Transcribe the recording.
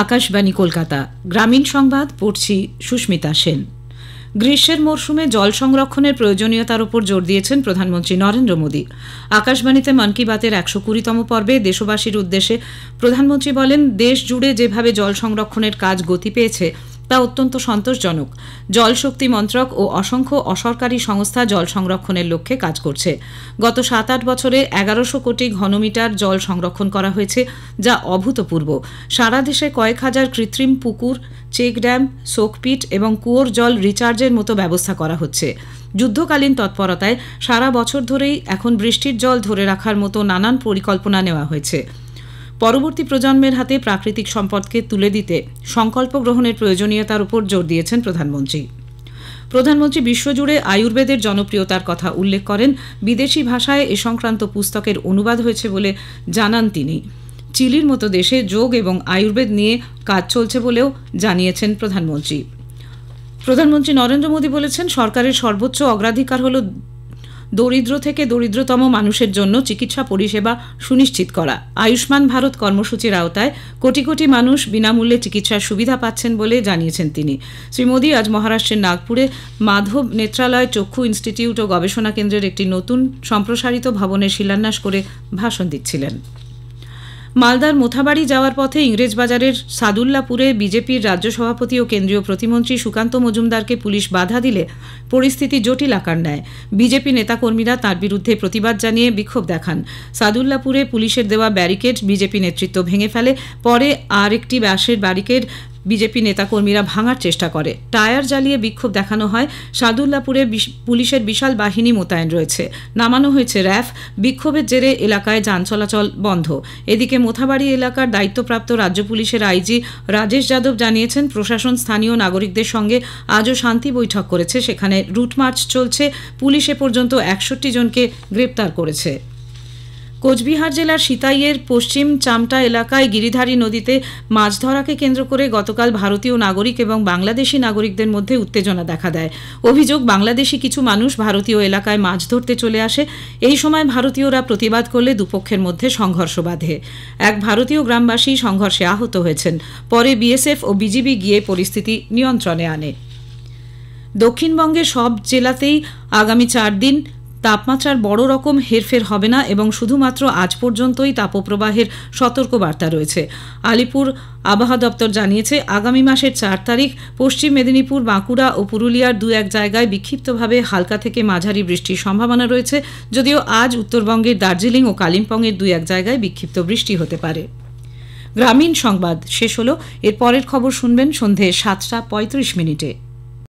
আকাশবাণী কলকাতা গ্রামীণ সংবাদ পড়ছি সুস্মিতা সেন। গ্রীষ্মের মরশুমে জল সংরক্ষণের প্রয়োজনীয়তার উপর জোর দিয়েছেন প্রধানমন্ত্রী নরেন্দ্র মোদী। আকাশবাণীতে মন কি বাতের ১২০তম পর্বে দেশবাসীর উদ্দেশ্যে প্রধানমন্ত্রী বলেন, দেশ জুড়ে যেভাবে জল সংরক্ষণের কাজ গতি পেয়েছে তা অত্যন্ত সন্তোষজনক। জল শক্তি মন্ত্রক ও অসংখ্য অসরকারি সংস্থা জল সংরক্ষণের লক্ষ্যে কাজ করছে। গত ৭-৮ বছরে ১১০০ কোটি ঘনমিটার জল সংরক্ষণ করা হয়েছে, যা অভূতপূর্ব। সারা দেশে কয়েক হাজার কৃত্রিম পুকুর, চেক ড্যাম, সোকপিট এবং কুয়োর জল রিচার্জের মতো ব্যবস্থা করা হচ্ছে। যুদ্ধকালীন তৎপরতায় সারা বছর ধরেই এখন বৃষ্টির জল ধরে রাখার মতো নানান পরিকল্পনা নেওয়া হয়েছে। পরবর্তী প্রজন্মের হাতে প্রাকৃতিক সম্পদকে তুলে দিতে সংকল্প গ্রহণের প্রয়োজনীয়তার উপর জোর দিয়েছেন প্রধানমন্ত্রী বিশ্বজুড়ে আয়ুর্বেদের জনপ্রিয়তার কথা উল্লেখ করেন। বিদেশি ভাষায় এ সংক্রান্ত পুস্তকের অনুবাদ হয়েছে বলে জানান তিনি। চিলির মতো দেশে যোগ এবং আয়ুর্বেদ নিয়ে কাজ চলছে বলেও জানিয়েছেন প্রধানমন্ত্রী নরেন্দ্র মোদী বলেছেন, সরকারের সর্বোচ্চ অগ্রাধিকার হল দরিদ্র থেকে দরিদ্রতম মানুষের জন্য চিকিৎসা পরিষেবা সুনিশ্চিত করা। আয়ুষ্মান ভারত কর্মসূচির আওতায় কোটি কোটি মানুষ বিনামূল্যে চিকিৎসার সুবিধা পাচ্ছেন বলে জানিয়েছেন তিনি। শ্রী মোদী আজ মহারাষ্ট্রের নাগপুরে মাধব নেত্রালয় চক্ষু ইনস্টিটিউট ও গবেষণা কেন্দ্রের একটি নতুন সম্প্রসারিত ভবনের শিলান্যাস করে ভাষণ দিচ্ছিলেন। মালদার মোথাবাড়ি যাওয়ার পথে ইংরেজবাজারের সাদুল্লাপুরে বিজেপির রাজ্য সভাপতি ও কেন্দ্রীয় প্রতিমন্ত্রী সুকান্ত মজুমদারকে পুলিশ বাধা দিলে পরিস্থিতি জটিল আকার নেয়। বিজেপি নেতাকর্মীরা তাঁর বিরুদ্ধে প্রতিবাদ জানিয়ে বিক্ষোভ দেখান। সাদুল্লাপুরে পুলিশের দেওয়া ব্যারিকেড বিজেপি নেতৃত্ব ভেঙে ফেলে। পরে আর একটি বাঁশের ব্যারিকেড বিজেপি নেতাকর্মীরা ভাঙার চেষ্টা করে। টায়ার জ্বালিয়ে বিক্ষোভ দেখানো হয়। সাদুল্লাপুরে পুলিশের বিশাল বাহিনী মোতায়েন রয়েছে। নামানো হয়েছে র্যাফ। বিক্ষোভের জেরে এলাকায় যান চলাচল বন্ধ। এদিকে মোথাবাড়ি এলাকার দায়িত্বপ্রাপ্ত রাজ্য পুলিশের আইজি রাজেশ যাদব জানিয়েছেন, প্রশাসন স্থানীয় নাগরিকদের সঙ্গে আজও শান্তি বৈঠক করেছে। সেখানে রুট মার্চ চলছে। পুলিশ এ পর্যন্ত ৬১ জনকে গ্রেপ্তার করেছে। কোচবিহার জেলার সিতাইয়ের পশ্চিম চামটা এলাকায় গিরিধারী নদীতে মাছ ধরাকে কেন্দ্র করে গতকাল ভারতীয় নাগরিক এবং বাংলাদেশি নাগরিকদের মধ্যে উত্তেজনা দেখা দেয়। অভিযোগ, বাংলাদেশি কিছু মানুষ ভারতীয় এলাকায় মাছ ধরতে চলে আসে। এই সময় ভারতীয়রা প্রতিবাদ করলে দুপক্ষের মধ্যে সংঘর্ষ বাধে। এক ভারতীয় গ্রামবাসী সংঘর্ষে আহত হয়েছেন। পরে বিএসএফ ও বিজিবি গিয়ে পরিস্থিতি নিয়ন্ত্রণে আনে। দক্ষিণবঙ্গের সব জেলাতেই আগামী ৪ দিন তাপমাত্রার বড় রকম হেরফের হবে না এবং শুধুমাত্র আজ পর্যন্তই তাপপ্রবাহের সতর্কবার্তা রয়েছে। আলিপুর আবহাওয়া দপ্তর জানিয়েছে, আগামী মাসের ৪ তারিখ পশ্চিম মেদিনীপুর, বাঁকুড়া ও পুরুলিয়ার ২-১ জায়গায় বিক্ষিপ্তভাবে হালকা থেকে মাঝারি বৃষ্টির সম্ভাবনা রয়েছে। যদিও আজ উত্তরবঙ্গের দার্জিলিং ও কালিম্পংয়ের ২-১ জায়গায় বিক্ষিপ্ত বৃষ্টি হতে পারে। গ্রামীণ সংবাদ শেষ হল। এর পরের খবর শুনবেন সন্ধে ৭টা ৩৫ মিনিটে।